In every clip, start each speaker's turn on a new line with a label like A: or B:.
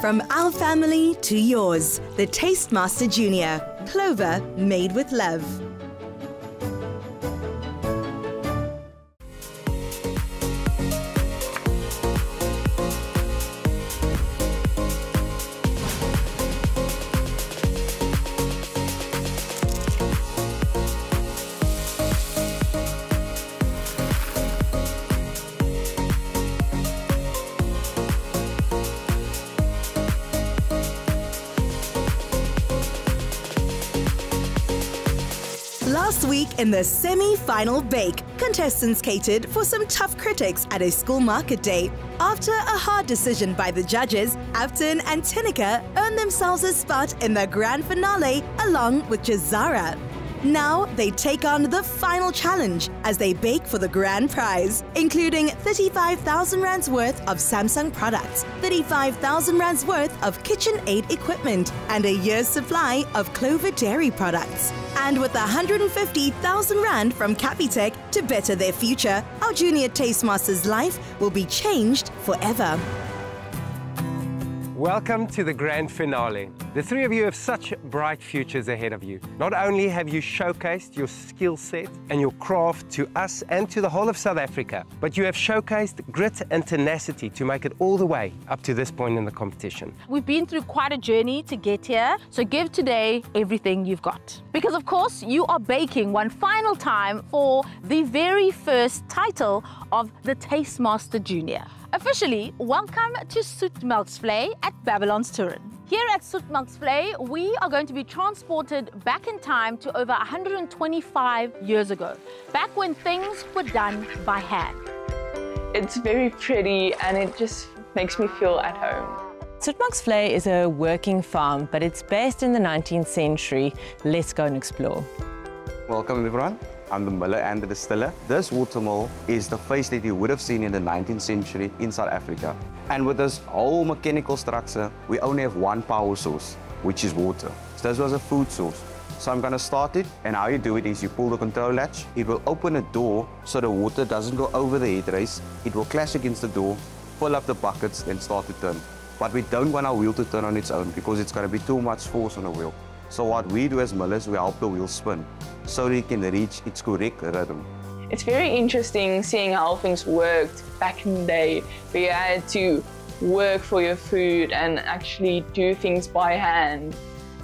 A: From our family to yours, the Taste Master Junior. Clover, made with love. Last week in the semi-final bake, contestants catered for some tough critics at a school market day. After a hard decision by the judges, Afton and Tineke earned themselves a spot in the grand finale along with Jahzara. Now they take on the final challenge as they bake for the grand prize, including 35,000 rands worth of Samsung products, 35,000 rands worth of KitchenAid equipment, and a year's supply of Clover dairy products. And with 150,000 rand from Capitec to better their future, our junior Tastemaster's life will be changed forever.
B: Welcome to the grand finale. The three of you have such bright futures ahead of you. Not only have you showcased your skill set and your craft to us and to the whole of South Africa, but you have showcased grit and tenacity to make it all the way up to this point in the competition.
C: We've been through quite a journey to get here, so give today everything you've got. Because of course, you are baking one final time for the very first title of the Tastemaster Junior. Officially, welcome to Soetmelksvlei at Babylon's Turin. Here at Soetmelksvlei, we are going to be transported back in time to over 125 years ago, back when things were done by hand.
D: It's very pretty and it just makes me feel at home.
E: Soetmelksvlei is a working farm, but it's based in the 19th century. Let's go and explore.
F: Welcome everyone. I'm the miller and the distiller. This water mill is the face that you would have seen in the 19th century in South Africa. And with this whole mechanical structure, we only have one power source, which is water. So this was a food source. So I'm going to start it, and how you do it is you pull the control latch. It will open a door so the water doesn't go over the head race. It will clash against the door, fill up the buckets, then start to turn. But we don't want our wheel to turn on its own because it's going to be too much force on the wheel. So what we do as millers, we help the wheel spin so that it can reach its correct rhythm.
D: It's very interesting seeing how things worked back in the day, where you had to work for your food and actually do things by hand.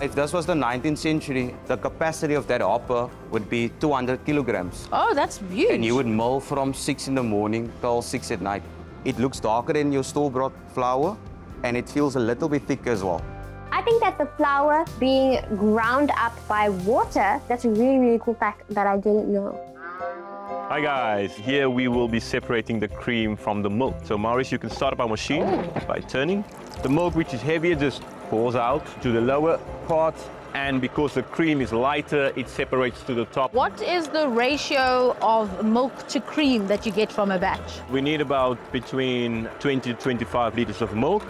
F: If this was the 19th century, the capacity of that hopper would be 200 kilograms.
C: Oh, that's huge.
F: And you would mill from 6 in the morning till 6 at night. It looks darker than your store-bought flour, and it feels a little bit thicker as well.
G: I think that the flour being ground up by water, that's a really, really cool fact that I didn't know.
H: Hi guys, here we will be separating the cream from the milk. So Maurice, you can start up our machine by turning. The milk, which is heavier, just pours out to the lower part. And because the cream is lighter, it separates to the top.
C: What is the ratio of milk to cream that you get from a batch?
H: We need about between 20 to 25 liters of milk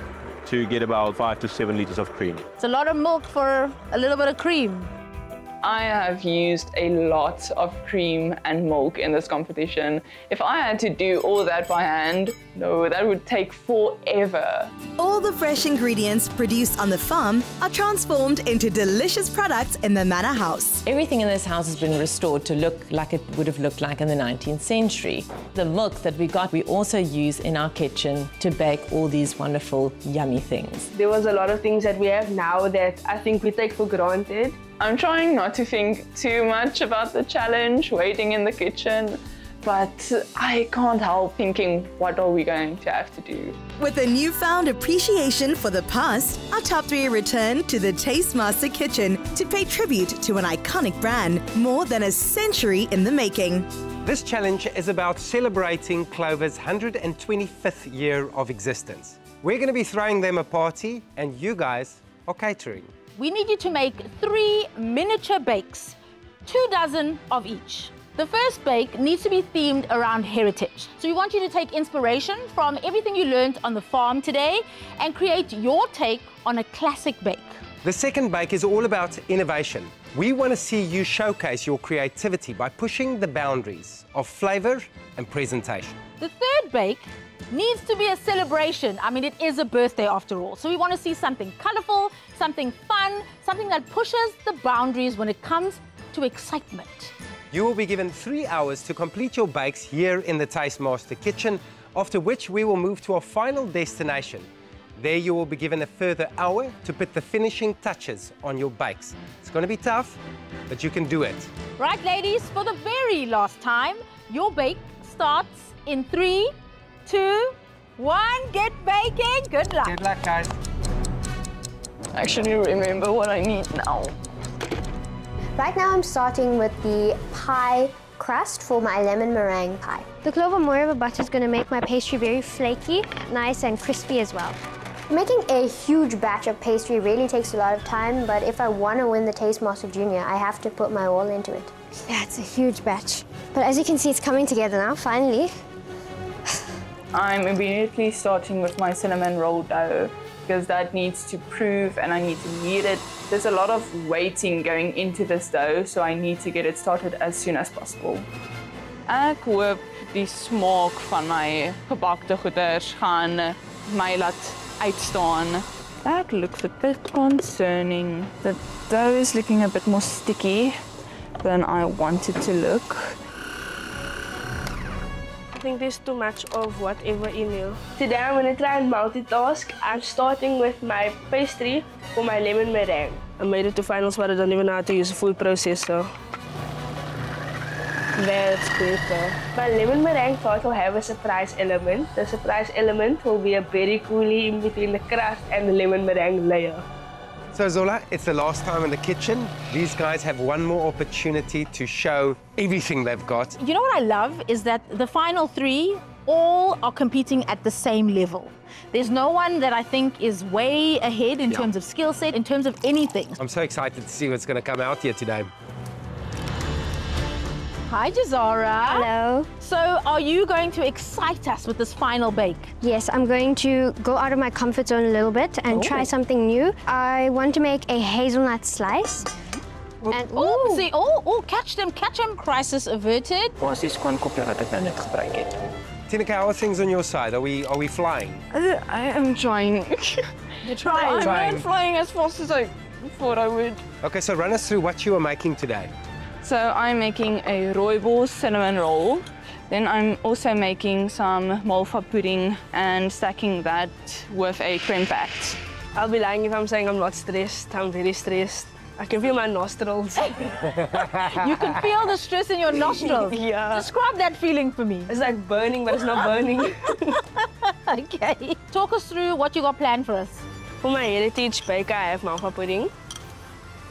H: to get about 5 to 7 liters of cream.
C: It's a lot of milk for a little bit of cream.
D: I have used a lot of cream and milk in this competition. If I had to do all that by hand, no, that would take forever.
A: All the fresh ingredients produced on the farm are transformed into delicious products in the manor house.
E: Everything in this house has been restored to look like it would have looked like in the 19th century. The milk that we got, we also use in our kitchen to bake all these wonderful, yummy things.
I: There was a lot of things that we have now that I think we take for granted.
D: I'm trying not to think too much about the challenge, waiting in the kitchen, but I can't help thinking, what are we going to have to do?
A: With a newfound appreciation for the past, our top three return to the Tastemaster kitchen to pay tribute to an iconic brand more than a century in the making.
B: This challenge is about celebrating Clover's 125th year of existence. We're going to be throwing them a party, and you guys are catering.
C: We need you to make 3 miniature bakes, 2 dozen of each. The first bake needs to be themed around heritage. So we want you to take inspiration from everything you learned on the farm today and create your take on a classic bake.
B: The second bake is all about innovation. We want to see you showcase your creativity by pushing the boundaries of flavor and presentation.
C: The third bake needs to be a celebration. I mean, it is a birthday after all. So we want to see something colorful, something fun, something that pushes the boundaries when it comes to excitement.
B: You will be given 3 hours to complete your bakes here in the Taste Master kitchen, after which we will move to our final destination. There you will be given a further hour to put the finishing touches on your bakes. It's going to be tough, but you can do it.
C: Right, ladies, for the very last time, your bake starts in 3, 2, 1. Get baking. Good luck.
B: Good luck, guys.
D: I actually remember what I need now.
G: Right now I'm starting with the pie crust for my lemon meringue pie. The Clover moreover butter is going to make my pastry very flaky, nice and crispy as well. Making a huge batch of pastry really takes a lot of time, but if I want to win the Taste Master Junior, I have to put my all into it. Yeah, it's a huge batch. But as you can see, it's coming together now, finally.
D: I'm immediately starting with my cinnamon roll dough because that needs to prove and I need to knead it. There's a lot of waiting going into this dough, so I need to get it started as soon as possible. Ek hoop die smaak van my gebakte goeders gaan my laat uitstaan. That looks a bit concerning. The dough is looking a bit more sticky than I want it to look.
I: I think there's too much of whatever in you. Today I'm going to try and multitask. I'm starting with my pastry for my lemon meringue. I made it to finals, but I don't even know how to use a food processor. That's good though. My lemon meringue tart will have a surprise element. The surprise element will be a berry coulis in between the crust and the lemon meringue layer.
B: So Zola, it's the last time in the kitchen. These guys have one more opportunity to show everything they've got.
C: You know what I love is that the final 3 all are competing at the same level. There's no one that I think is way ahead in terms of skill set, in terms of anything.
B: I'm so excited to see what's going to come out here today.
C: Hi, Jahzara.
G: Hello.
C: So, are you going to excite us with this final bake?
G: Yes, I'm going to go out of my comfort zone a little bit and try something new. I want to make a hazelnut slice. And
C: Oh, see, catch them, crisis averted.
B: Tineke, how are things on your side? Are we flying?
D: I am trying.
C: You're trying.
D: I'm not flying as fast as I thought I would.
B: Okay, so run us through what you are making today.
D: So I'm making a rooibos cinnamon roll. Then I'm also making some malva pudding and stacking that with a creme pat.
I: I'll be lying if I'm saying I'm not stressed. I'm very stressed. I can feel my nostrils.
C: You can feel the stress in your nostrils.
I: Yeah.
C: Describe that feeling for me.
I: It's like burning, but it's not burning.
C: Okay. Talk us through what you got planned for us.
I: For my heritage bake, I have malva pudding.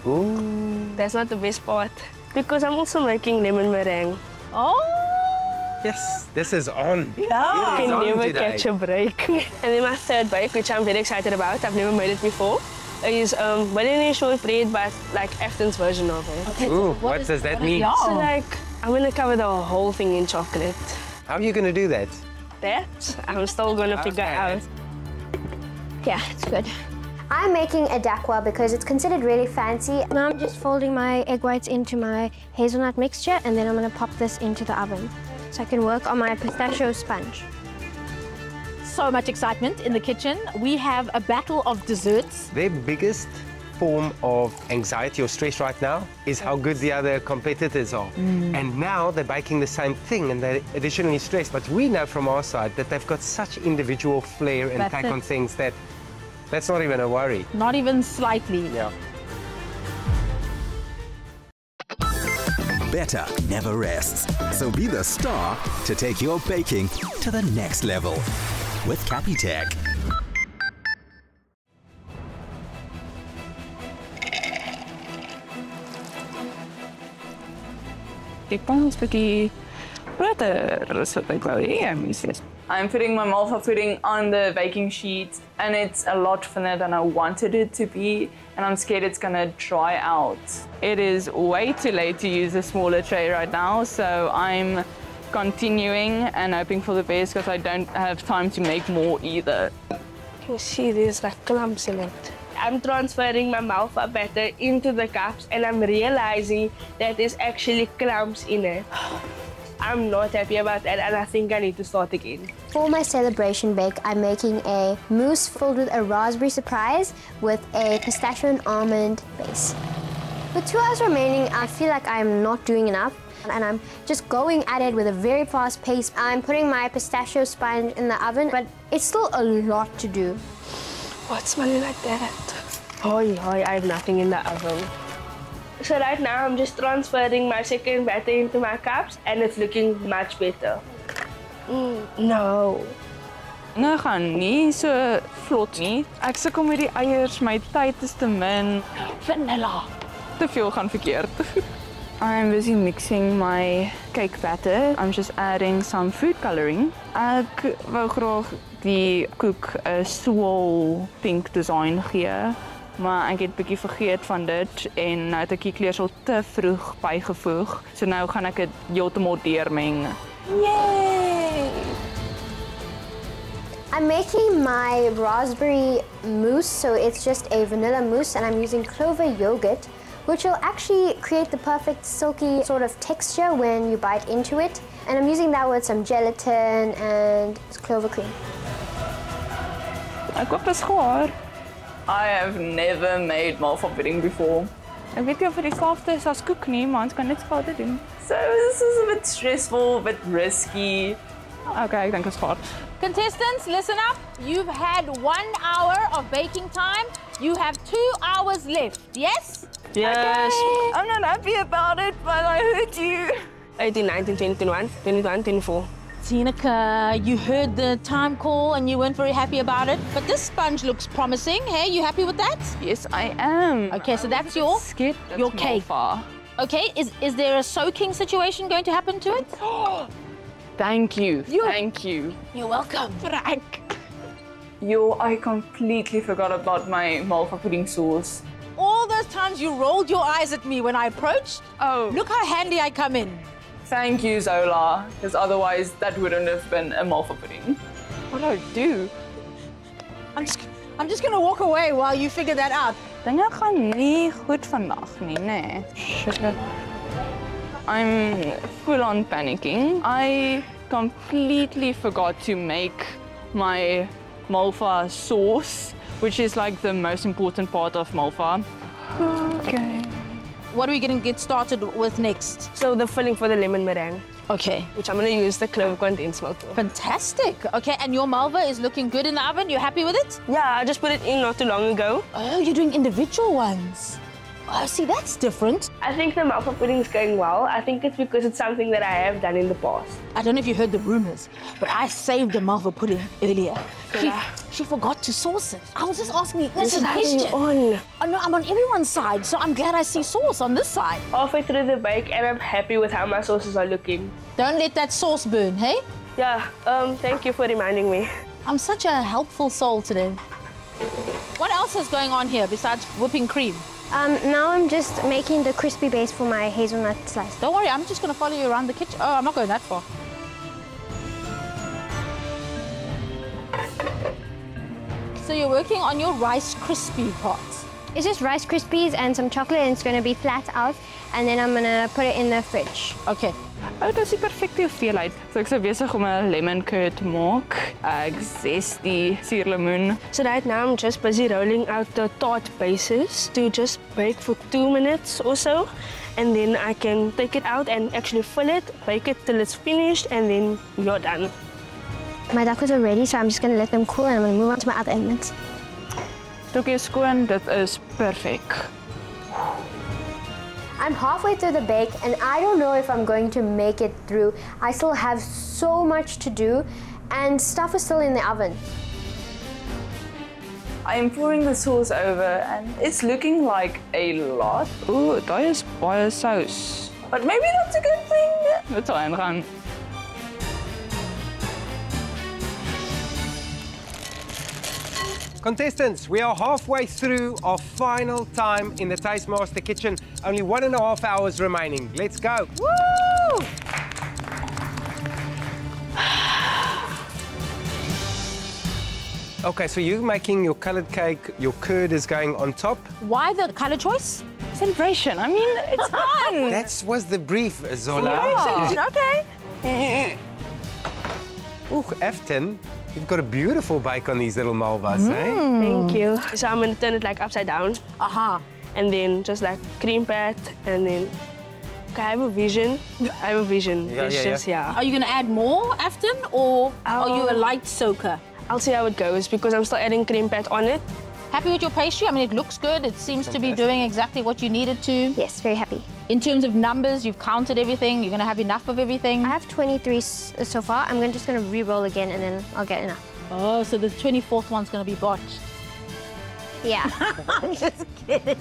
B: Ooh.
I: That's not the best part. Because I'm also making lemon meringue.
C: Oh!
B: Yes, this is on.
C: Yeah.
I: I can never
B: today.
I: catch a break. And then my third bake, which I'm very excited about, I've never made it before, is banana shortbread, but like Afton's version of it.
C: Okay,
B: Ooh,
C: so
B: what does that mean?
I: So like, I'm gonna cover the whole thing in chocolate.
B: How are you going to do that?
I: That, I'm still gonna figure out.
G: yeah, it's good. I'm making a dakwa because it's considered really fancy. Now I'm just folding my egg whites into my hazelnut mixture and then I'm going to pop this into the oven so I can work on my pistachio sponge.
C: So much excitement in the kitchen. We have a battle of desserts.
B: Their biggest form of anxiety or stress right now is how good the other competitors are. And now they're baking the same thing and they're additionally stressed. But we know from our side that they've got such individual flair and take on things that that's not even a worry.
C: Not even slightly.
B: Yeah.
J: Better never rests. So be the star to take your baking to the next level with Capitec.
D: Die pan is bietjie groter as wat ek wou hê. I'm putting my malva pudding on the baking sheet and it's a lot thinner than I wanted it to be and I'm scared it's gonna dry out. It is way too late to use a smaller tray right now, so I'm continuing and hoping for the best because I don't have time to make more either.
I: You can see there's like clumps in it. I'm transferring my malva batter into the cups and I'm realizing that there's actually clumps in it. I'm not happy about that, and I think I need to start again.
G: For my celebration bake, I'm making a mousse filled with a raspberry surprise with a pistachio and almond base. With 2 hours remaining, I feel like I'm not doing enough, and I'm just going at it with a very fast pace. I'm putting my pistachio sponge in the oven, but it's still a lot to do.
I: What's smelling like that? Hoi, I have nothing in the oven. So right now, I'm just transferring my second batter into my cups, and it's looking much better. No.
D: Nou gaan nie so vlot nie. Ek sukkel met die eiers, my tyd is te min. Vanilla. Te veel gaan verkeerd. I'm busy mixing my cake batter. I'm just adding some food coloring. Ek wou graag die koek 'n swol pink design gee, maar ek het bietjie vergeet van dit en nou het ek die kleursel te vroeg bygevoeg. So nou gaan ek dit heeltemal deurmeng. Yay!
G: I'm making my raspberry mousse, so it's just a vanilla mousse, and I'm using Clover yogurt, which will actually create the perfect silky sort of texture when you bite into it. And I'm using that with some gelatin and Clover cream.
D: Ek hoop is gaar. I have never made malva pudding before. Ek weet nie of dit dieselfde is as koek nie, maar ons kan net skade doen. So this is a bit stressful, a bit risky. Okay, ek dink is gaar.
C: Contestants, listen up. You've had 1 hour of baking time. You have 2 hours left, yes?
I: Yes.
C: Okay.
D: I'm not happy about it, but I heard you.
I: 18, 19, 20, 21, 22, 24.
C: Tineke, you heard the time call and you weren't very happy about it, but this sponge looks promising. Hey, you happy with that?
D: Yes, I am.
C: Okay, so that's your cake.
D: Far.
C: Okay, is there a soaking situation going to happen to it?
D: Thank you. Thank you.
C: You're welcome.
D: Frank. I completely forgot about my malva pudding sauce.
C: All those times you rolled your eyes at me when I approached.
D: Oh.
C: Look how handy I come in.
D: Thank you, Zola, because otherwise that wouldn't have been a malva pudding. What do I do?
C: I'm just gonna walk away while you figure that out.
D: Dinge gaan nie goed vandag nie, nee. Shit. I'm full on panicking. I completely forgot to make my malva sauce, which is like the most important part of malva. Okay.
C: What are we going to get started with next?
I: So the filling for the lemon meringue,
C: Okay.
I: which I'm going to use the Clover condensed milk for.
C: Fantastic. Okay, and your malva is looking good in the oven. You happy with it?
I: Yeah, I just put it in not too long ago.
C: Oh, you're doing individual ones. Oh, see, that's different.
I: I think the malva pudding is going well. I think it's because it's something that I have done in the past.
C: I don't know if you heard the rumors, but I saved a malva pudding earlier. She forgot to sauce it. I was just asking you this question.
I: On.
C: Oh, no, I'm on everyone's side, so I'm glad I see sauce on this side.
I: Halfway through the bake, and I'm happy with how my sauces are looking.
C: Don't let that sauce burn, hey?
I: Yeah, thank you for reminding me.
C: I'm such a helpful soul today. What else is going on here besides whipping cream?
G: Now I'm just making the crispy base for my hazelnut slice.
C: Don't worry, I'm just going to follow you around the kitchen. Oh, I'm not going that far. So you're working on your Rice Krispie pot.
G: It's just Rice Krispies and some chocolate, and it's going to be flat out, and then I'm going to put it in the fridge.
C: Okay.
D: Oh, dis die perfekte hoeveelheid. So ek is besig om 'n lemon curd te maak. Ek zest die suurlemoen.
I: So right now I'm just busy rolling out the tart bases to just bake for 2 minutes or so. And then I can take it out and actually fill it, bake it till it's finished, and then you're done.
G: My duckers are ready, so I'm just going to let them cool, and I'm going to move on to my other elements.
D: Stukkie skoon, dit is perfek.
G: I'm halfway through the bake, and I don't know if I'm going to make it through. I still have so much to do, and stuff is still in the oven.
D: I'm pouring the sauce over and it's looking like a lot. Ooh, daai is baie sous. But maybe that's a good thing. Dit sal ingaan.
B: Contestants, we are halfway through our final time in the Taste Master kitchen. Only 1.5 hours remaining. Let's go.
C: Woo!
B: Okay, so you're making your colored cake. Your curd is going on top.
C: Why the color choice?
D: Celebration. I mean, it's fun.
B: That was the brief, Zola.
C: Celebration. Okay.
B: Ooh, Afton, you've got a beautiful bake on these little malvas, eh?
I: Thank you. So I'm gonna turn it like upside down.
C: Aha.
I: And then just like cream pat, and then okay, I have a vision. I have a vision.
B: Yeah.
C: Are you going to add more, Afton, or are you a light soaker?
I: I'll see how it goes because I'm still adding cream pat on it.
C: Happy with your pastry? I mean, it looks good. It seems to be doing exactly what you needed to.
G: Yes, very happy.
C: In terms of numbers, you've counted everything. You're going to have enough of everything.
G: I have 23 so far. I'm just going to re-roll again and then I'll get enough.
C: Oh, so the 24th one's going to be botched.
G: Yeah.
C: I'm just kidding.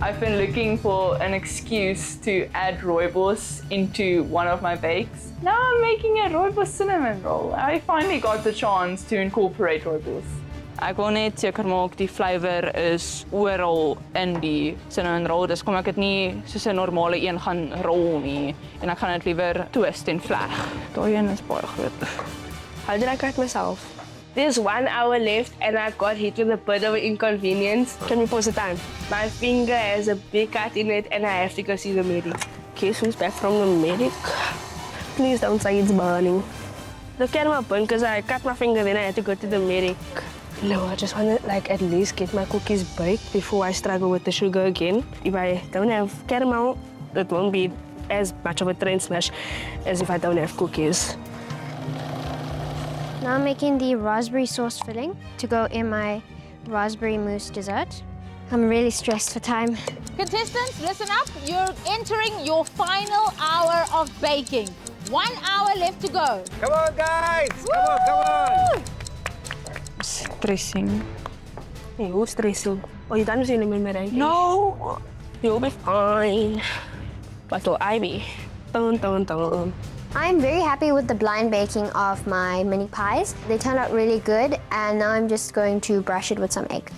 D: I've been looking for an excuse to add rooibos into one of my bakes. Now I'm making a rooibos cinnamon roll. I finally got the chance to incorporate rooibos. Ek wil net seker maak die flavour is oral in die cinnamon roll. Dus kom ek dit nie soos 'n normale een gaan rol nie en ek gaan dit liewer twist en vleg. Daai een is baie groot.
I: How did I cut myself? There's 1 hour left and I got hit with a bit of an inconvenience. Can we pause the time? My finger has a big cut in it and I have to go see the medic. Okay, so he's back from the medic. Please don't say it's burning. The camera burned because I cut my finger, then I had to go to the medic. No, I just want to like at least get my cookies baked before I struggle with the sugar again. If I don't have caramel, it won't be as much of a train smash as if I don't have cookies.
G: Now I'm making the raspberry sauce filling to go in my raspberry mousse dessert. I'm really stressed for time.
C: Contestants, listen up. You're entering your final hour of baking. 1 hour left to go.
B: Come on, guys! Come on!
I: Stressing. Hey, who's stressing? Oh, you done with your lemon meringue? No! You'll be fine. But will I be? Dun, dun, dun.
G: I'm very happy with the blind baking of my mini pies. They turned out really good, and now I'm just going to brush it with some egg.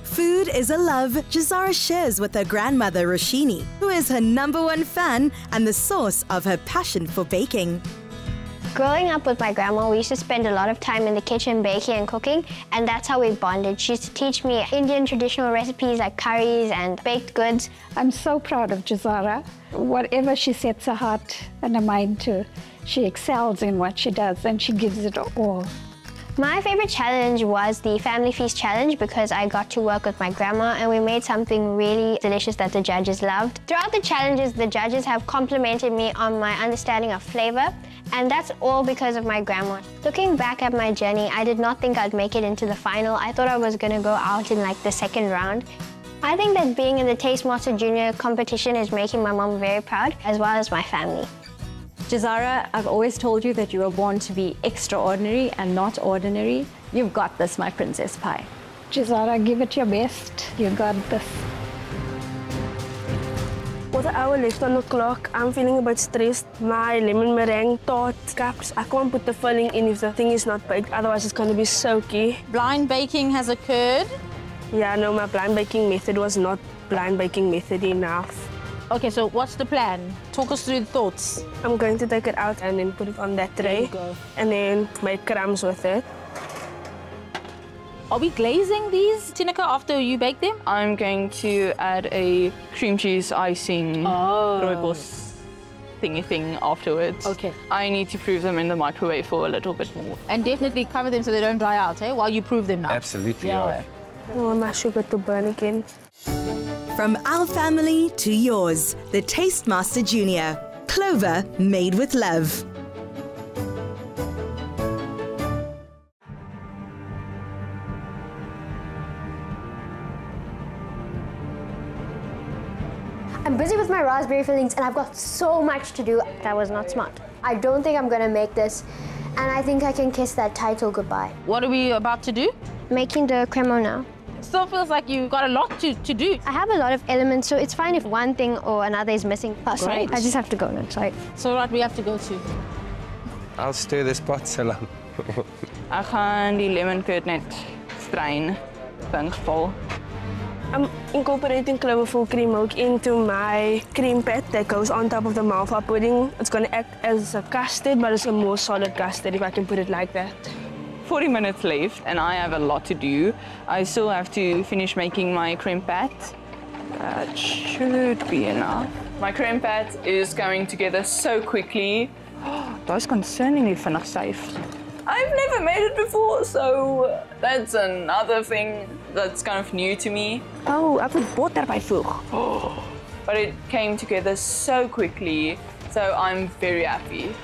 A: Food is a love Jahzara shares with her grandmother Roshini, who is her #1 fan and the source of her passion for baking.
G: Growing up with my grandma, we used to spend a lot of time in the kitchen baking and cooking, and that's how we bonded. She used to teach me Indian traditional recipes like curries and baked goods.
K: I'm so proud of Jahzara. Whatever she sets her heart and her mind to, she excels in what she does and she gives it all.
G: My favorite challenge was the Family Feast Challenge because I got to work with my grandma and we made something really delicious that the judges loved. Throughout the challenges, the judges have complimented me on my understanding of flavor, and that's all because of my grandma. Looking back at my journey, I did not think I'd make it into the final. I thought I was going to go out in like the second round. I think that being in the Taste Master Junior competition is making my mom very proud, as well as my family.
L: Jahzara, I've always told you that you were born to be extraordinary and not ordinary. You've got this, my princess pie.
K: Jahzara, give it your best. You got this.
I: With an hour left on the clock, I'm feeling a bit stressed. My lemon meringue tart cups, I can't put the filling in if the thing is not baked, otherwise it's going to be soaky.
C: Blind baking has occurred.
I: Yeah, no, my blind baking method was not blind baking method enough.
C: Okay, so what's the plan? Talk us through the thoughts.
I: I'm going to take it out and then put it on that tray.
C: There you go.
I: And then make crumbs with it.
C: Are we glazing these, Tineke, after you bake them?
D: I'm going to add a cream cheese icing rooibos thingy thing afterwards.
C: Okay.
D: I need to prove them in the microwave for a little bit more.
C: And definitely cover them so they don't dry out, eh? While you prove them now.
B: Absolutely,
C: Yeah.
I: I want my sugar to burn again.
A: From our family to yours, the Taste Master Junior. Clover made with love.
G: I'm busy with my raspberry fillings and I've got so much to do. That was not smart. I don't think I'm gonna make this, and I think I can kiss that title goodbye.
C: What are we about to do?
G: Making the crema now.
C: Still feels like you've got a lot to do.
G: I have a lot of elements, so it's fine if one thing or another is missing. Oh, sorry, I just have to go now, sorry.
C: So what we have to go to?
B: I'll stir this pot so long.
D: Ek gaan die lemon curd net strain vir ingeval.
I: I'm incorporating Clover full cream milk into my cream pat that goes on top of the malva pudding. It's going to act as a custard, but it's a more solid custard if I can put it like that.
D: 40 minutes left and I have a lot to do. I still have to finish making my cream pat. That should be enough. My creme pat is going together so quickly.
I: That's concerningly vinnig styf.
D: I've never made it before, so that's another thing that's kind of new to me.
I: Oh, ek moet botter byvoeg.
D: But it came together so quickly, so I'm very happy.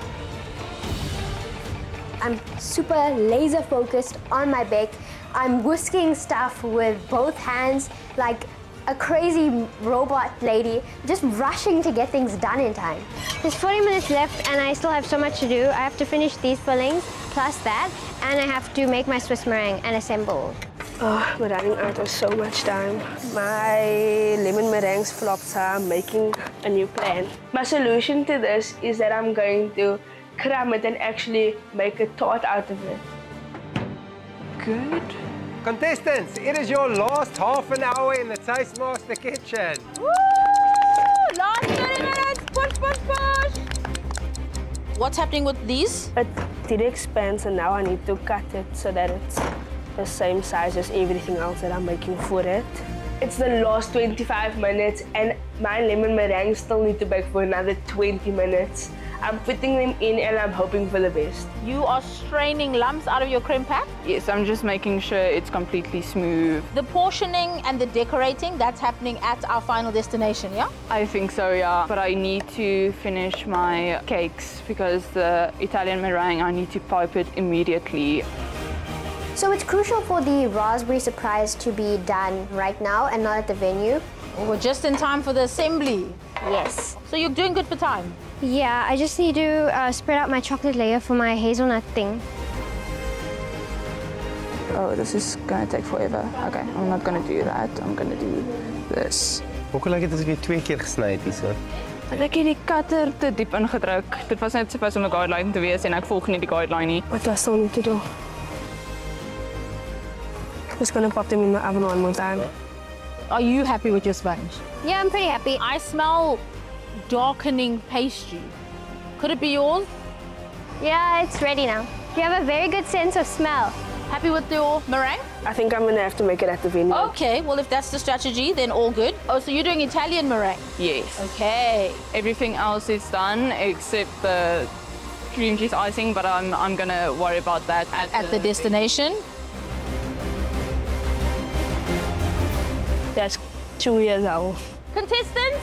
G: I'm super laser focused on my bake. I'm whisking stuff with both hands like a crazy robot lady, just rushing to get things done in time. There's 40 minutes left and I still have so much to do. I have to finish these fillings, plus that, and I have to make my Swiss meringue and assemble.
I: Oh, we're running out of so much time. My lemon meringues flopped, so I'm making a new plan. My solution to this is that I'm going to cram it and actually make a tart out of it.
D: Good.
B: Contestants, it is your last half an hour in the Taste Master kitchen.
C: Woo! Last 30 minutes. Push, push, push. What's happening with these?
I: It did expand, so now I need to cut it so that it's the same size as everything else that I'm making for it. It's the last 25 minutes and my lemon meringue still need to bake for another 20 minutes. I'm putting them in and I'm hoping for the best.
C: You are straining lumps out of your creme pat?
D: Yes, I'm just making sure it's completely smooth.
C: The portioning and the decorating, that's happening at our final destination, yeah?
D: I think so, yeah. But I need to finish my cakes because the Italian meringue, I need to pipe it immediately.
G: So it's crucial for the raspberry surprise to be done right now and not at the venue.
C: We're just in time for the assembly.
G: Yes.
C: So you're doing good for time?
G: Yeah, I just need to spread out my chocolate layer for my hazelnut thing.
D: Oh, this is gonna take forever. Okay, I'm not gonna do that. I'm gonna do this.
B: Hoekom lyk dit as ek 2 keer gesny het hierso?
D: Ek het die cutter te diep ingedruk. Dit was net supposed om 'n guideline te wees en ek volg nie die guideline nie.
I: What do I still need to do? I'm just gonna pop them in my oven one more time.
C: Are you happy with your sponge?
G: Yeah, I'm pretty happy.
C: I smell darkening pastry. Could it be yours?
G: Yeah, it's ready now. You have a very good sense of smell.
C: Happy with your meringue?
I: I think I'm gonna have to make it at the venue.
C: Okay, well if that's the strategy, then all good. Oh, so you're doing Italian meringue?
D: Yes.
C: Okay.
D: Everything else is done except the cream cheese icing, but I'm gonna worry about that
C: At the destination?
I: That's 2 years old.
C: Contestants,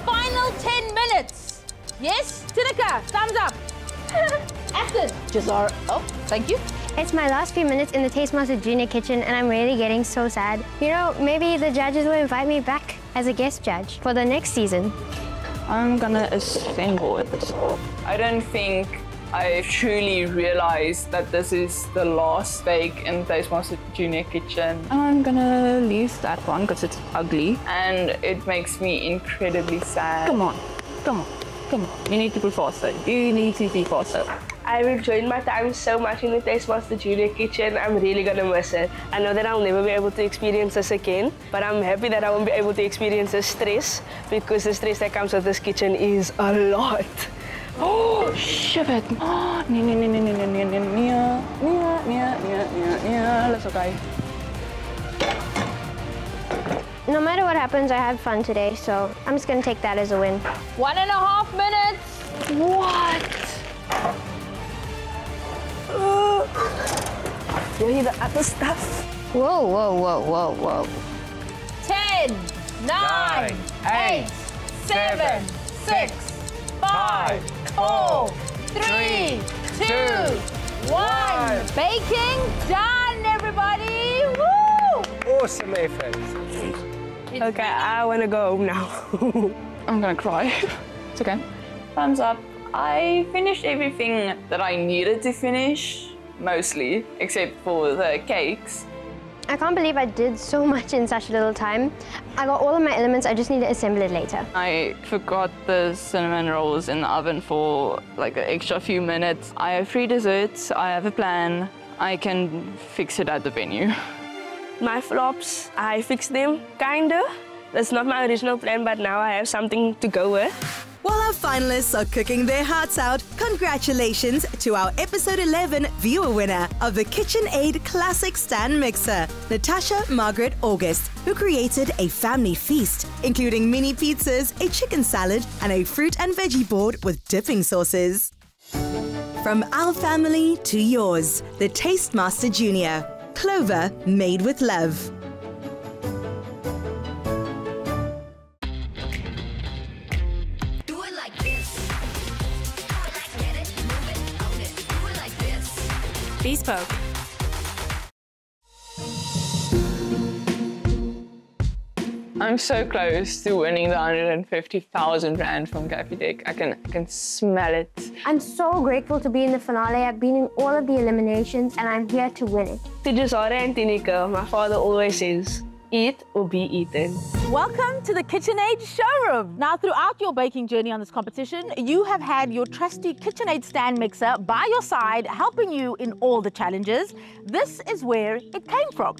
C: final 10 minutes. Yes? Tineke, thumbs up. Afton, Jahzara. Oh, thank you.
G: It's my last few minutes in the Taste Master Junior kitchen and I'm really getting so sad. You know, maybe the judges will invite me back as a guest judge for the next season.
D: I'm gonna assemble it. I don't think I truly realized that this is the last bake in Taste Master Junior kitchen. I'm gonna leave that one because it's ugly and it makes me incredibly sad. Come on, come on, come on. You need to be faster. You need to be faster.
I: I've enjoyed my time so much in the Taste Master Junior kitchen. I'm really gonna miss it. I know that I'll never be able to experience this again, but I'm happy that I won't be able to experience the stress because the stress that comes with this kitchen is a lot. Oh, shit it. Oh, that's okay.
G: No matter what happens, I had fun today, so I'm just gonna take that as a win.
C: 1.5 minutes.
I: What? You hear the other stuff?
G: Whoa, whoa, whoa, whoa, whoa.
C: 10, 9, 8, 7, 6, 5, 4, 3, 2, 1. Baking done, everybody. Woo!
B: Awesome effort.
I: Okay, I want to go home now.
D: I'm gonna cry. It's okay. Thumbs up. I finished everything that I needed to finish, mostly, except for the cakes.
G: I can't believe I did so much in such little time. I got all of my elements, I just need to assemble it later.
D: I forgot the cinnamon rolls in the oven for like an extra few minutes. I have 3 desserts, I have a plan. I can fix it at the venue.
I: My flops, I fixed them, kinda. That's not my original plan, but now I have something to go with.
A: While our finalists are cooking their hearts out, congratulations to our episode 11 viewer winner of the KitchenAid Classic Stand Mixer, Natasha Margaret August, who created a family feast including mini pizzas, a chicken salad, and a fruit and veggie board with dipping sauces. From our family to yours, the Taste Master Junior. Clover, made with love.
M: Do it like this. Do it like get it, move it, own it. Do it like this.
I: Bespoke.
D: I'm so close to winning the 150,000 Rand from Capitec. I can smell it.
G: I'm so grateful to be in the finale. I've been in all of the eliminations and I'm here to win it.
I: To Jahzara and Tineke, my father always says, eat or be eaten.
C: Welcome to the KitchenAid showroom. Now, throughout your baking journey on this competition, you have had your trusty KitchenAid stand mixer by your side, helping you in all the challenges. This is where it came from.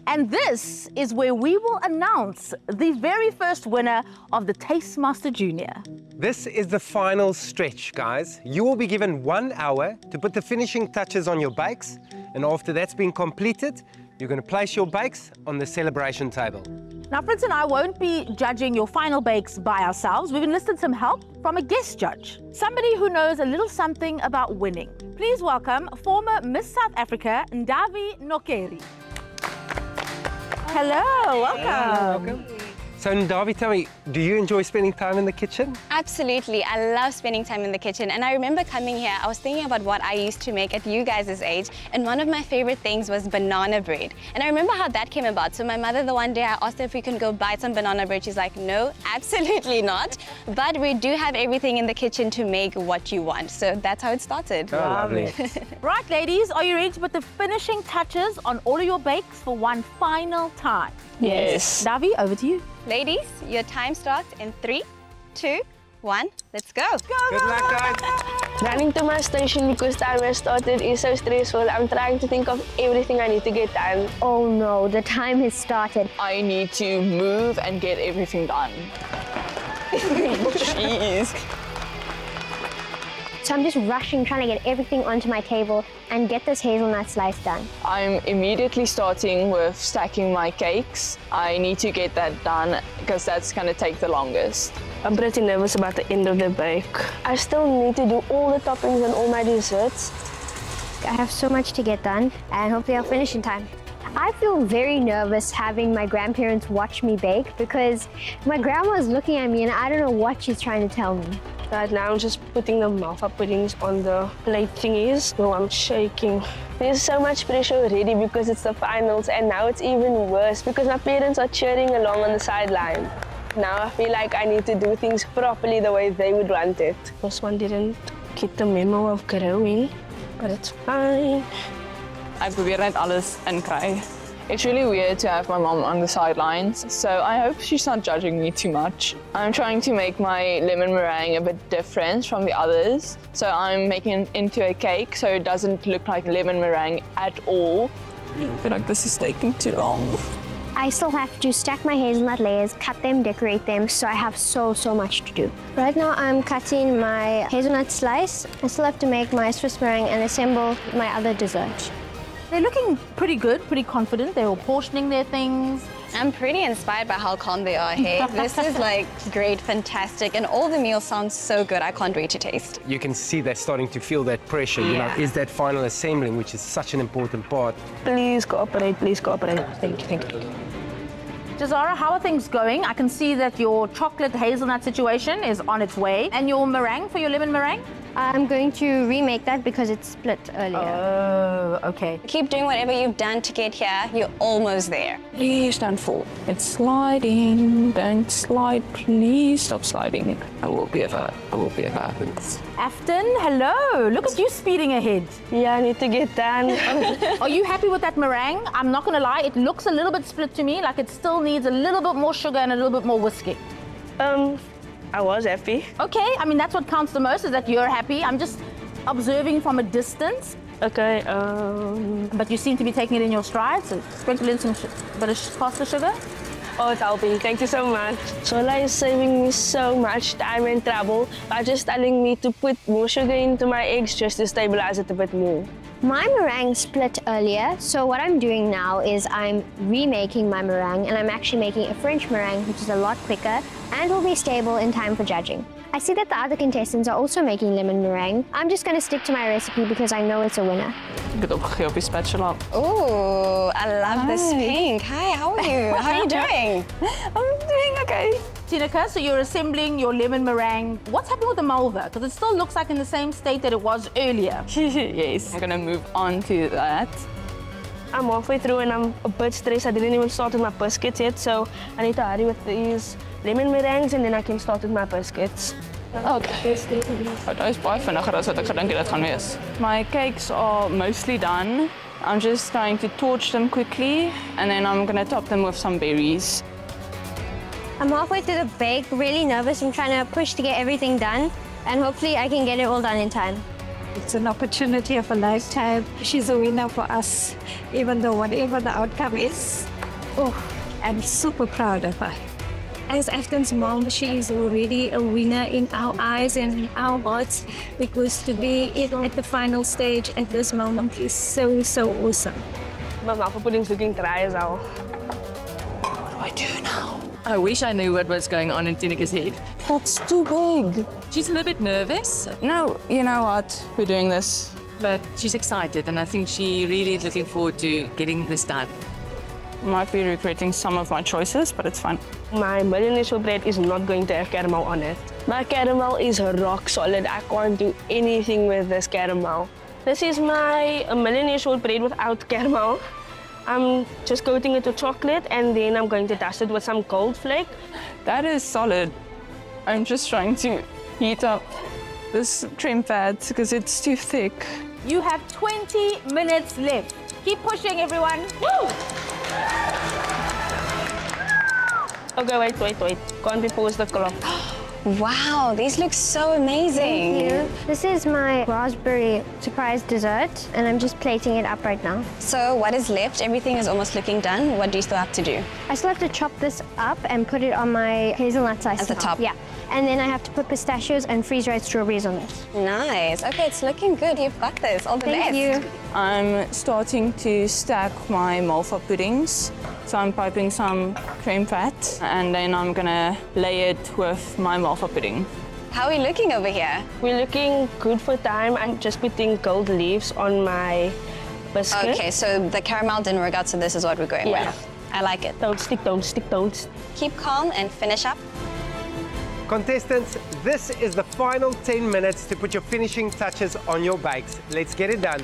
C: And this is where we will announce the very first winner of the Taste Master Junior.
B: This is the final stretch, guys. You will be given 1 hour to put the finishing touches on your bakes, and after that's been completed, you're going to place your bakes on the celebration table.
C: Now, Fritz and I won't be judging your final bakes by ourselves. We've enlisted some help from a guest judge, somebody who knows a little something about winning. Please welcome former Miss South Africa, Ndavi Nokeri. Hello, welcome.
B: Welcome. So, Ndavi, tell me, do you enjoy spending time in the kitchen?
N: Absolutely. I love spending time in the kitchen. And I remember coming here, I was thinking about what I used to make at you guys' age. And one of my favorite things was banana bread. And I remember how that came about. So my mother, the one day I asked her if we can go buy some banana bread. She's like, no, absolutely not. But we do have everything in the kitchen to make what you want. So that's how it started.
B: Oh, lovely.
C: Right, ladies, are you ready to put the finishing touches on all of your bakes for one final time?
I: Yes.
C: Ndavi, over to you.
N: Ladies, your time starts in 3, 2, 1. Let's go.
B: Good luck, guys.
I: Running to my station because time has started is so stressful. I'm trying to think of everything I need to get done.
G: Oh no, the time has started.
D: I need to move and get everything done. Jeez.
G: So I'm just rushing, trying to get everything onto my table and get this hazelnut slice done.
D: I'm immediately starting with stacking my cakes. I need to get that done because that's going to take the longest.
I: I'm pretty nervous about the end of the bake. I still need to do all the toppings and all my desserts.
G: I have so much to get done and hopefully I'll finish in time. I feel very nervous having my grandparents watch me bake because my grandma's looking at me and I don't know what she's trying to tell me.
I: Right now I'm just putting the malva puddings on the plate thingies. Oh, I'm shaking. There's so much pressure already because it's the finals and now it's even worse because my parents are cheering along on the sideline. Now I feel like I need to do things properly the way they would want it. This one didn't get the memo of growing, but it's fine.
D: I probeer net alles inkry. It's really weird to have my mom on the sidelines, so I hope she's not judging me too much. I'm trying to make my lemon meringue a bit different from the others, so I'm making it into a cake so it doesn't look like lemon meringue at all. I feel like this is taking too long.
G: I still have to stack my hazelnut layers, cut them, decorate them, so I have so much to do. Right now I'm cutting my hazelnut slice. I still have to make my Swiss meringue and assemble my other dessert.
C: They're looking pretty good, pretty confident. They're all portioning their things.
N: I'm pretty inspired by how calm they are here. This is like great, fantastic, and all the meals sound so good. I can't wait to taste.
B: You can see they're starting to feel that pressure, you know, is that final assembling, which is such an important part.
I: Please cooperate, please cooperate. Thank you, thank you.
C: Jahzara, how are things going? I can see that your chocolate hazelnut situation is on its way. And your meringue for your lemon meringue?
G: I'm going to remake that because it split earlier.
C: Oh, okay.
N: Keep doing whatever you've done to get here. You're almost there.
D: Please don't fall. It's sliding. Don't slide. Please stop sliding. I will be over. I will be over.
C: Afton, hello. Look at you speeding ahead.
I: Yeah, I need to get done.
C: Are you happy with that meringue? I'm not going to lie. It looks a little bit split to me, like it still needs a little bit more sugar and a little bit more whiskey.
I: I was happy.
C: Okay, I mean, that's what counts the most, is that you're happy. I'm just observing from a distance.
I: Okay,
C: But you seem to be taking it in your stride, so sprinkle in some bit of caster sugar.
I: Oh, it's helping. Thank you so much. Sola is saving me so much time and trouble by just telling me to put more sugar into my eggs just to stabilize it a bit more.
G: My meringue split earlier, so what I'm doing now is I'm remaking my meringue, and I'm actually making a French meringue, which is a lot quicker and will be stable in time for judging. I see that the other contestants are also making lemon meringue. I'm just going to stick to my recipe because I know it's a winner.
D: Good op your spatula.
N: Ooh, I love this pink. Hi, how are you? How are you doing?
C: I'm doing okay. Tineke, so you're assembling your lemon meringue. What's happening with the malva? Because it still looks like in the same state that it was earlier.
D: Yes, I'm gonna move on to that. I'm halfway through and I'm a bit stressed. I didn't even start with my biscuits yet, so I need to hurry with these lemon meringues and then I can start with my biscuits. Okay. Dit is baie vinniger as wat ek gedink het dit gaan wees. My cakes are mostly done. I'm just going to torch them quickly and then I'm going to top them with some berries.
G: I'm halfway through the bake, really nervous. I'm trying to push to get everything done, and hopefully I can get it all done in time.
K: It's an opportunity of a lifetime. She's a winner for us, even though whatever the outcome is. Oh, I'm super proud of her. As Afton's mom, she is already a winner in our eyes and in our hearts, because to be at the final stage at this moment is so, so awesome.
I: My malva pudding's looking dry as hell.
D: What do I do now?
O: I wish I knew what was going on in Tineke's head.
D: That's too big.
O: She's a little bit nervous,
D: No, you know what? We're doing this.
O: but she's excited, and I think she really is looking forward to getting this done.
D: Might be regretting some of my choices, but it's fine.
I: My millionaire shortbread is not going to have caramel on it. My caramel is rock solid. I can't do anything with this caramel. This is my millionaire shortbread without caramel. I'm just coating it with chocolate and then I'm going to dust it with some gold flake.
D: That is solid. I'm just trying to heat up this creme fat because it's too thick.
C: You have 20 minutes left. Keep pushing, everyone. Woo!
I: Okay, wait. Can't be paused the clock.
N: Wow, these look so amazing.
G: Thank you. This is my raspberry surprise dessert, and I'm just plating it up right now.
N: So what is left? Everything is almost looking done. What do you still have to do?
G: I still have to chop this up and put it on my hazelnut slice.
N: At the top?
G: Yeah. And then I have to put pistachios and freeze-dried strawberries on it.
N: Nice. Okay, it's looking good. You've got this. All the best.
G: Thank you.
D: I'm starting to stack my malva puddings. So I'm piping some cream fat and then I'm gonna lay it with my malva pudding.
N: How are we looking over here?
I: We're looking good for time. I'm just putting gold leaves on my biscuit.
N: Okay, so the caramel didn't work out, so this is what we're going with. I like it.
I: Don't stick.
N: Keep calm and finish up.
B: Contestants, this is the final 10 minutes to put your finishing touches on your bakes. Let's get it done.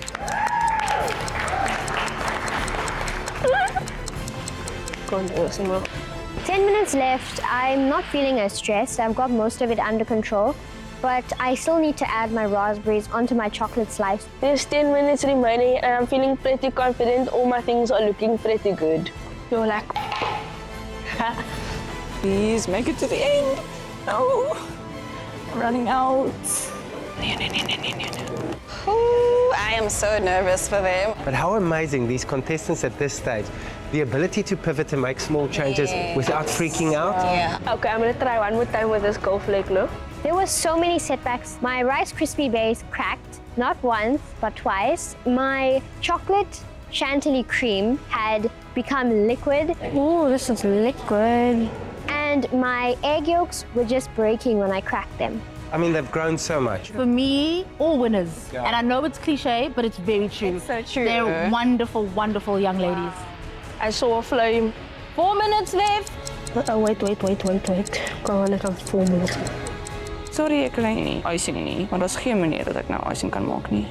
G: 10 minutes left. I'm not feeling as stressed. I've got most of it under control, but I still need to add my raspberries onto my chocolate slice.
I: There's 10 minutes remaining and I'm feeling pretty confident. All my things are looking pretty good. You're like...
D: Please make it to the end. No, I'm running out.
N: Ooh, I am so nervous for them.
B: But how amazing, these contestants at this stage. The ability to pivot and make small changes without freaking out.
N: Yeah.
I: Okay, I'm gonna try one more time with this gold flake now.
G: There were so many setbacks. My Rice Krispie base cracked, not once, but twice. My chocolate chantilly cream had become liquid. Ooh, this is liquid. And my egg yolks were just breaking when I cracked them.
B: I mean, they've grown so much.
C: For me, all winners. Yeah. And I know it's cliche, but it's very true.
N: It's so true.
C: They're wonderful, wonderful young ladies.
I: I saw a flame.
C: 4 minutes left.
I: Oh, wait. Kom aan, ek kan 4 minutes.
D: Sorry, ek kry nie icing nie, want daar's geen manier dat ek nou icing kan maak nie.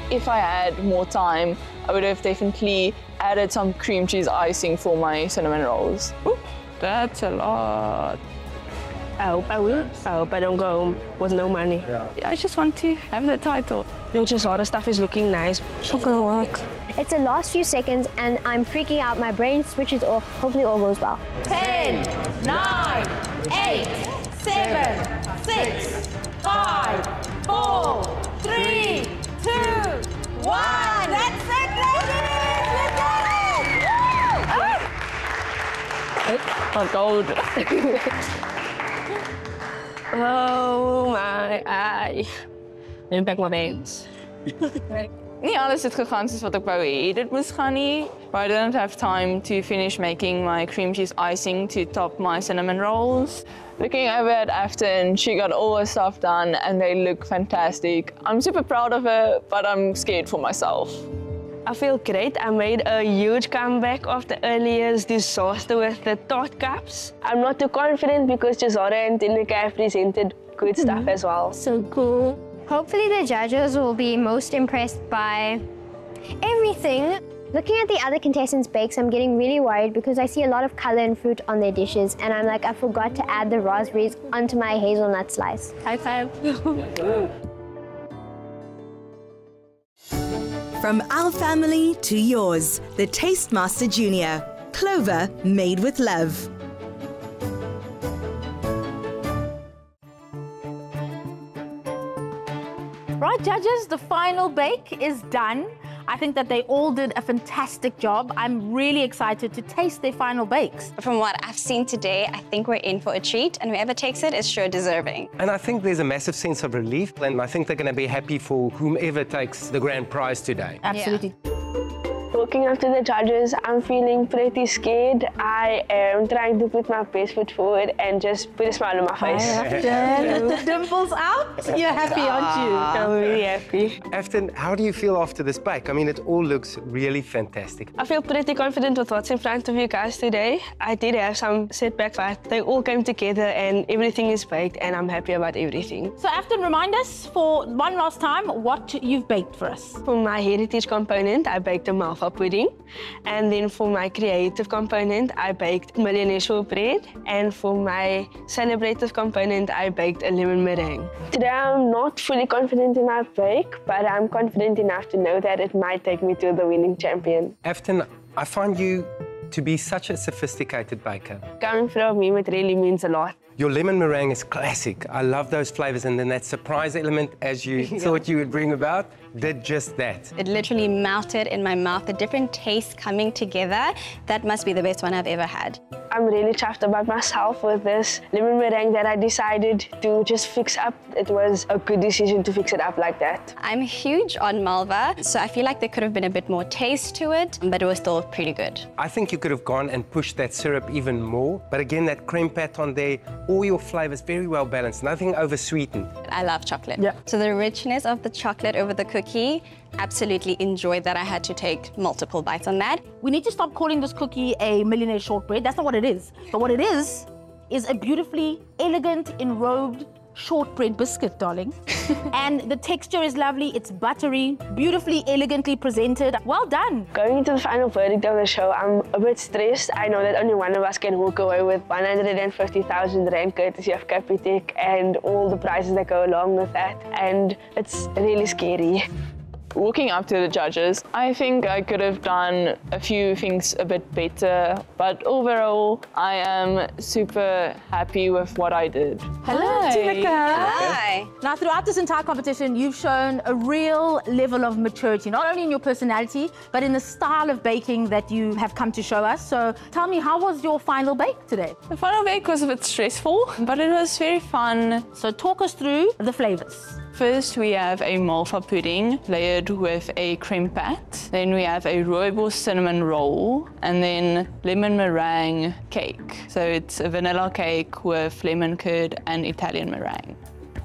D: If I had more time, I would have definitely added some cream cheese icing for my cinnamon rolls. Ooh, that's a lot.
I: I hope I will. I hope I don't go home with no money.
D: Yeah. I just want to have the title.
I: Your Jahzara stuff is looking nice. It's not gonna work.
G: It's the last few seconds and I'm freaking out. My brain switches off. Hopefully all goes well.
C: 10, 9, 8, 7, 6, 5, 4, 3, 2, 1. That's it, ladies! Let's go!
D: Oh, gold.
I: Oh my eye. Let me pack my bags.
D: Nie alles het gegaan soos wat ek wou hê dit moes gaan nie, but I didn't have time to finish making my cream cheese icing to top my cinnamon rolls. Looking over at Afton, she got all her stuff done and they look fantastic. I'm super proud of her, but I'm scared for myself.
I: I feel great. I made a huge comeback after early year's disaster with the tot cups. I'm not too confident because Jahzara and Tineke have presented good stuff as well.
G: So cool. Hopefully the judges will be most impressed by everything. Looking at the other contestants' bakes, I'm getting really worried because I see a lot of color and fruit on their dishes, and I'm like, I forgot to add the raspberries onto my hazelnut slice. High five.
A: From our family to yours, the Taste Master Junior, Clover made with love.
C: Right, judges, the final bake is done. I think that they all did a fantastic job. I'm really excited to taste their final bakes.
N: From what I've seen today, I think we're in for a treat, and whoever takes it is sure deserving.
B: And I think there's a massive sense of relief, and I think they're going to be happy for whomever takes the grand prize today.
C: Absolutely.
I: Walking up to the judges, I'm feeling pretty scared. I am trying to put my best foot forward and just put a smile on my face.
C: The dimples out? You're happy, aren't you?
I: I'm really happy.
B: Afton, how do you feel after this bake? I mean, it all looks really fantastic.
I: I feel pretty confident with what's in front of you guys today. I did have some setbacks, but they all came together and everything is baked and I'm happy about everything.
C: So Afton, remind us for one last time what you've baked for us.
I: For my heritage component, I baked a malva pudding. And then for my creative component, I baked millionaire shortbread. And for my celebrative component, I baked a lemon meringue. Today I'm not fully confident in my bake, but I'm confident enough to know that it might take me to the winning champion.
B: Afton, I find you to be such a sophisticated baker.
I: Coming from you, it really means a lot.
B: Your lemon meringue is classic. I love those flavors, and then that surprise element, as you thought you would bring about, did just that.
N: It literally melted in my mouth, the different tastes coming together. That must be the best one I've ever had.
I: I'm really chuffed about myself with this lemon meringue that I decided to just fix up. It was a good decision to fix it up like that.
N: I'm huge on malva, so I feel like there could have been a bit more taste to it, but it was still pretty good.
B: I think you could have gone and pushed that syrup even more, but again, that creme pat on there, all your flavors very well balanced, nothing over-sweetened.
N: I love chocolate.
C: Yeah.
N: So the richness of the chocolate over the cookie, absolutely enjoyed that. I had to take multiple bites on that.
C: We need to stop calling this cookie a millionaire shortbread. That's not what it is. But what it is a beautifully elegant, enrobed shortbread biscuit, darling. And the texture is lovely. It's buttery, beautifully, elegantly presented. Well done.
I: Going into the final verdict of the show, I'm a bit stressed. I know that only one of us can walk away with 150,000 Rand courtesy of Capitec and all the prizes that go along with that. And it's really scary.
D: Walking up to the judges, I think I could have done a few things a bit better, but overall, I am super happy with what I did.
C: Hello, Tineke.
N: Hi.
C: Now, throughout this entire competition, you've shown a real level of maturity, not only in your personality, but in the style of baking that you have come to show us. So tell me, how was your final bake today?
D: The final bake was a bit stressful, but it was very fun.
C: So talk us through the flavors.
D: First, we have a malva pudding layered with a creme pat. Then we have a rooibos cinnamon roll, and then lemon meringue cake. So it's a vanilla cake with lemon curd and Italian meringue.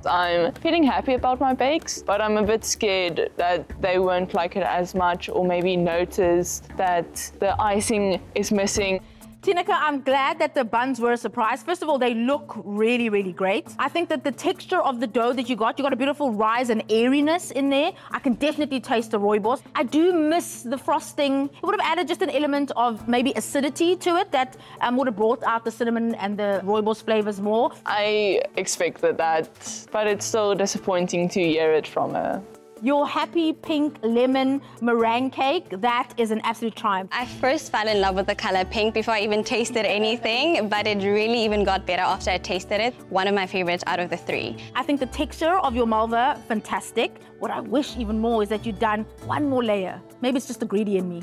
D: I'm feeling happy about my bakes, but I'm a bit scared that they won't like it as much or maybe notice that the icing is missing.
C: Tineke, I'm glad that the buns were a surprise. First of all, they look really, really great. I think that the texture of the dough that you got a beautiful rise and airiness in there. I can definitely taste the rooibos. I do miss the frosting. It would have added just an element of maybe acidity to it that would have brought out the cinnamon and the rooibos flavors more.
D: I expected that, but it's still disappointing to hear it from her.
C: Your happy pink lemon meringue cake, that is an absolute triumph.
N: I first fell in love with the color pink before I even tasted anything, but it really even got better after I tasted it. One of my favorites out of the three.
C: I think the texture of your malva, fantastic. What I wish even more is that you'd done one more layer. Maybe it's just the greedy in me.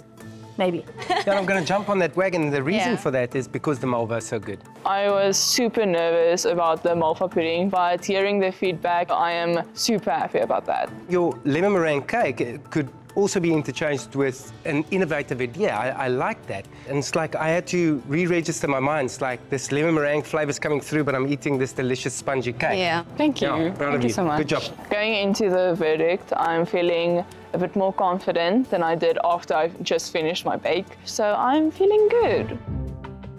C: Maybe.
B: Yeah, I'm going to jump on that wagon. The reason for that is because the malva is so good.
D: I was super nervous about the malva pudding, but hearing the feedback, I am super happy about that.
B: Your lemon meringue cake could also be interchanged with an innovative idea. I like that. And it's like I had to re-register my mind. It's like this lemon meringue flavor's coming through, but I'm eating this delicious spongy cake.
D: Yeah, thank you.
B: Yeah, proud of
D: Thank you so much.
B: Good job.
D: Going into the verdict, I'm feeling a bit more confident than I did after I just finished my bake. So I'm feeling good.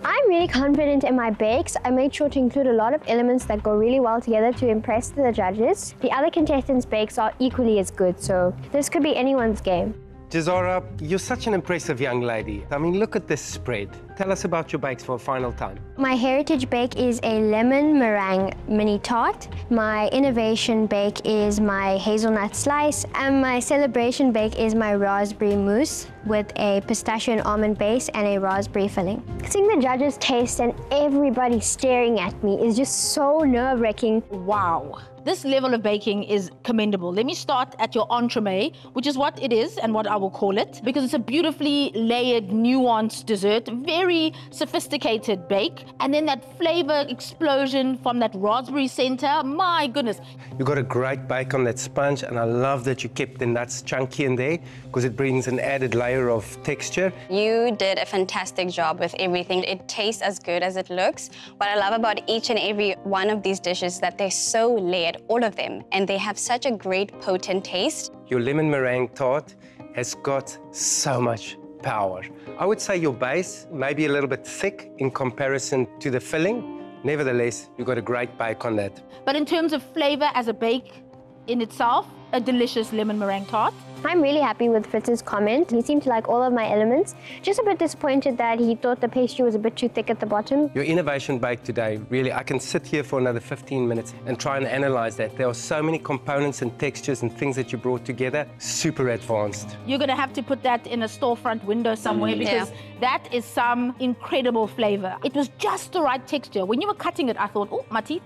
G: I'm really confident in my bakes. I made sure to include a lot of elements that go really well together to impress the judges. The other contestants' bakes are equally as good, so this could be anyone's game.
B: Jahzara, you're such an impressive young lady. I mean, look at this spread. Tell us about your bakes for a final time.
G: My heritage bake is a lemon meringue mini tart. My innovation bake is my hazelnut slice. And my celebration bake is my raspberry mousse with a pistachio and almond base and a raspberry filling. Seeing the judges taste and everybody staring at me is just so nerve-wracking.
C: Wow. This level of baking is commendable. Let me start at your entremet, which is what it is and what I will call it, because it's a beautifully layered, nuanced dessert, very sophisticated bake, and then that flavor explosion from that raspberry center, my goodness.
B: You got a great bake on that sponge, and I love that you kept the nuts chunky in there because it brings an added layer of texture.
N: You did a fantastic job with everything. It tastes as good as it looks. What I love about each and every one of these dishes is that they're so layered, all of them, and they have such a great potent taste.
B: Your lemon meringue tart has got so much power. I would say your base may be a little bit thick in comparison to the filling. Nevertheless, you got a great bake on that.
C: But in terms of flavor as a bake in itself, a delicious lemon meringue tart.
G: I'm really happy with Fritz's comment. He seemed to like all of my elements. Just a bit disappointed that he thought the pastry was a bit too thick at the bottom.
B: Your innovation bake today, really, I can sit here for another 15 minutes and try and analyze that. There are so many components and textures and things that you brought together, super advanced.
C: You're going to have to put that in a storefront window somewhere because that is some incredible flavor. It was just the right texture. When you were cutting it, I thought, oh, my teeth,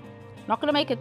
C: not going to make it.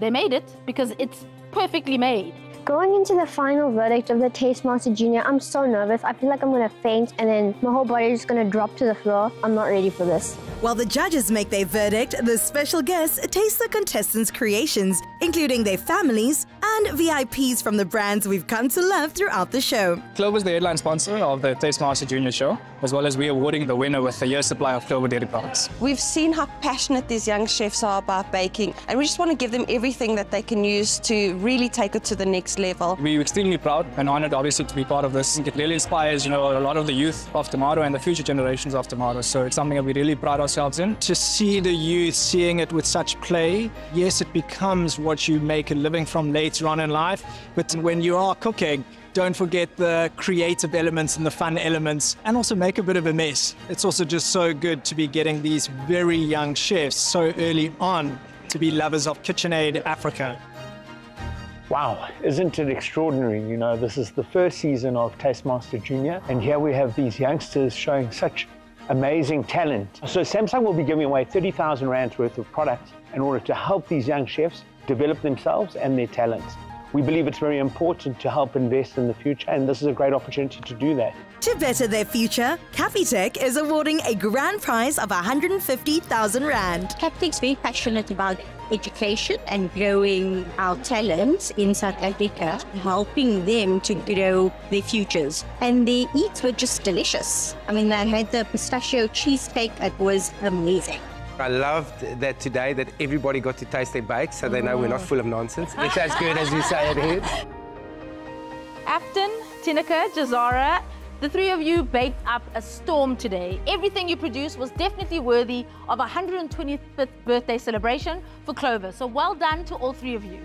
C: They made it because it's perfectly made.
G: Going into the final verdict of the Taste Master Junior, I'm so nervous. I feel like I'm going to faint and then my whole body is just going to drop to the floor. I'm not ready for this.
A: While the judges make their verdict, the special guests taste the contestants' creations, including their families and VIPs from the brands we've come to love throughout the show.
P: Clover is the headline sponsor of the Taste Master Junior show, as well as we awarding the winner with a year's supply of Clover dairy products.
Q: We've seen how passionate these young chefs are about baking, and we just want to give them everything that they can use to really take it to the next level.
P: We're extremely proud and honored, obviously, to be part of this. It really inspires, a lot of the youth of tomorrow and the future generations of tomorrow. So it's something that we really pride ourselves in. To see the youth seeing it with such play, yes, it becomes what you make a living from later on in life. But when you are cooking, don't forget the creative elements and the fun elements, and also make a bit of a mess. It's also just so good to be getting these very young chefs so early on to be lovers of KitchenAid Africa.
R: Wow, isn't it extraordinary? This is the first season of Taste Master Junior, and here we have these youngsters showing such amazing talent. So Samsung will be giving away 30,000 Rand worth of products in order to help these young chefs develop themselves and their talents. We believe it's very important to help invest in the future, and this is a great opportunity to do that.
A: To better their future, Capitec is awarding a grand prize of 150,000 Rand.
S: Capitec's very passionate about education and growing our talents in South Africa, helping them to grow their futures. And the eats were just delicious. I mean, I had the pistachio cheesecake, it was amazing.
B: I loved that today that everybody got to taste their bake, so they know we're not full of nonsense. It's as good as we say it is.
C: Afton, Tineke, Jahzara, the three of you baked up a storm today. Everything you produced was definitely worthy of a 125th birthday celebration for Clover. So well done to all three of you.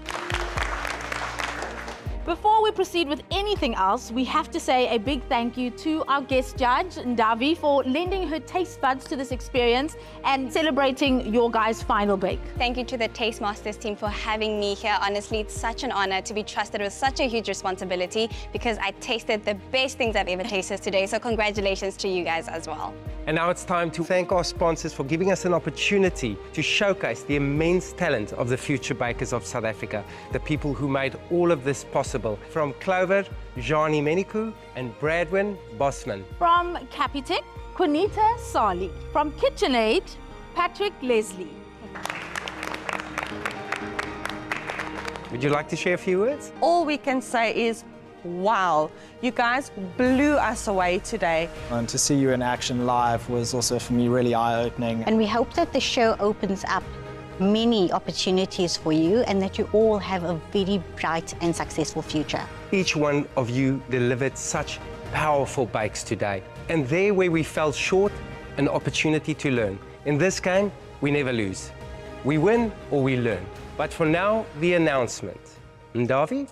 C: Before we proceed with anything else, we have to say a big thank you to our guest judge, Ndavi, for lending her taste buds to this experience and celebrating your guys' final bake.
N: Thank you to the Taste Masters team for having me here. Honestly, it's such an honor to be trusted with such a huge responsibility because I tasted the best things I've ever tasted today. So congratulations to you guys as well.
B: And now it's time to thank our sponsors for giving us an opportunity to showcase the immense talent of the future bakers of South Africa, the people who made all of this possible. From Clover, Jani Meniku and Bradwin Bosman.
C: From Capitec, Quinita Sali. From KitchenAid, Patrick Leslie.
B: Would you like to share a few words?
Q: All we can say is wow, you guys blew us away today.
P: And to see you in action live was also for me really eye-opening.
S: And we hope that the show opens up many opportunities for you and that you all have a very bright and successful future.
B: Each one of you delivered such powerful bakes today. And there where we fell short, an opportunity to learn. In this game, we never lose. We win or we learn. But for now, the announcement. Ndavi?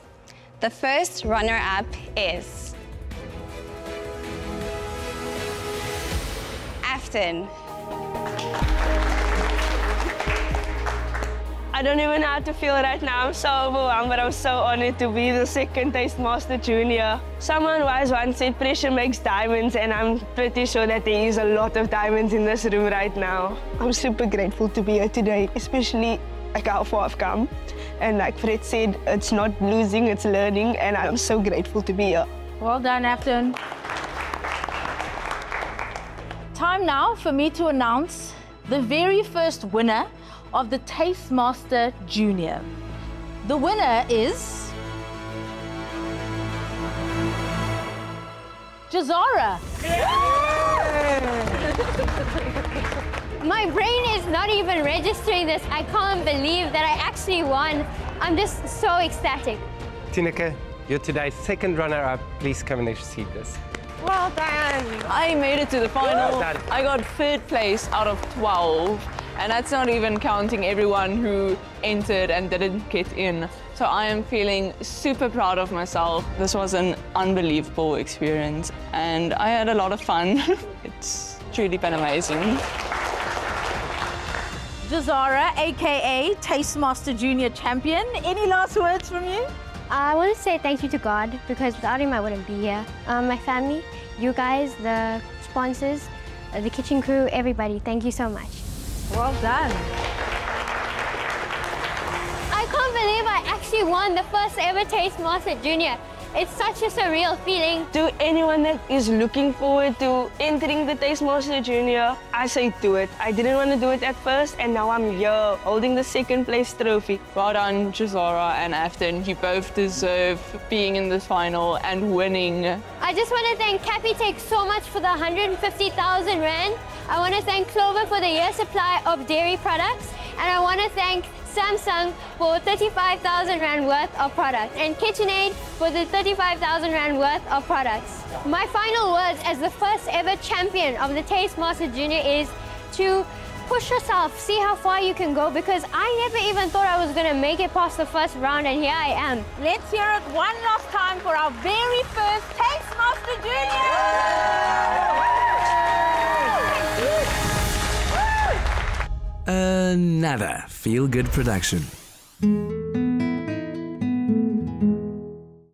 N: The first runner-up is Afton.
I: I don't even know how to feel right now. I'm so overwhelmed, but I'm so honored to be the second Taste Master Junior. Someone wise once said pressure makes diamonds, and I'm pretty sure that there is a lot of diamonds in this room right now. I'm super grateful to be here today, especially like how far I've come. And like Fred said, it's not losing, it's learning, and I'm so grateful to be here.
C: Well done, Afton. Time now for me to announce the very first winner of the Taste Master Junior. The winner is Jahzara.
G: My brain is not even registering this. I can't believe that I actually won. I'm just so ecstatic.
B: Tineke, you're today's second runner-up. Please come and receive this.
D: Well done. I made it to the final.
B: Well done.
D: I got 3rd place out of 12. And that's not even counting everyone who entered and didn't get in. So I am feeling super proud of myself. This was an unbelievable experience and I had a lot of fun. It's truly been amazing.
C: Jahzara, aka Taste Master Junior Champion. Any last words from you?
G: I want to say thank you to God, because without him I wouldn't be here. My family, you guys, the sponsors, the kitchen crew, everybody, thank you so much.
C: Well done.
G: I can't believe I actually won the first ever Taste Master Junior. It's such a surreal feeling.
I: To anyone that is looking forward to entering the Taste Master Junior, I say do it. I didn't want to do it at first, and now I'm here holding the 2nd place trophy.
D: Well done, Jahzara and Afton. You both deserve being in this final and winning.
G: I just want to thank Capitec so much for the 150,000 Rand. I want to thank Clover for the year supply of dairy products. And I want to thank Samsung for 35,000 Rand worth of products. And KitchenAid for the 35,000 Rand worth of products. My final words as the first ever champion of the Taste Master Junior is to push yourself, see how far you can go, because I never even thought I was going to make it past the first round, and here I am.
C: Let's hear it one last time for our very first Taste Master Junior!
J: Another feel-good production.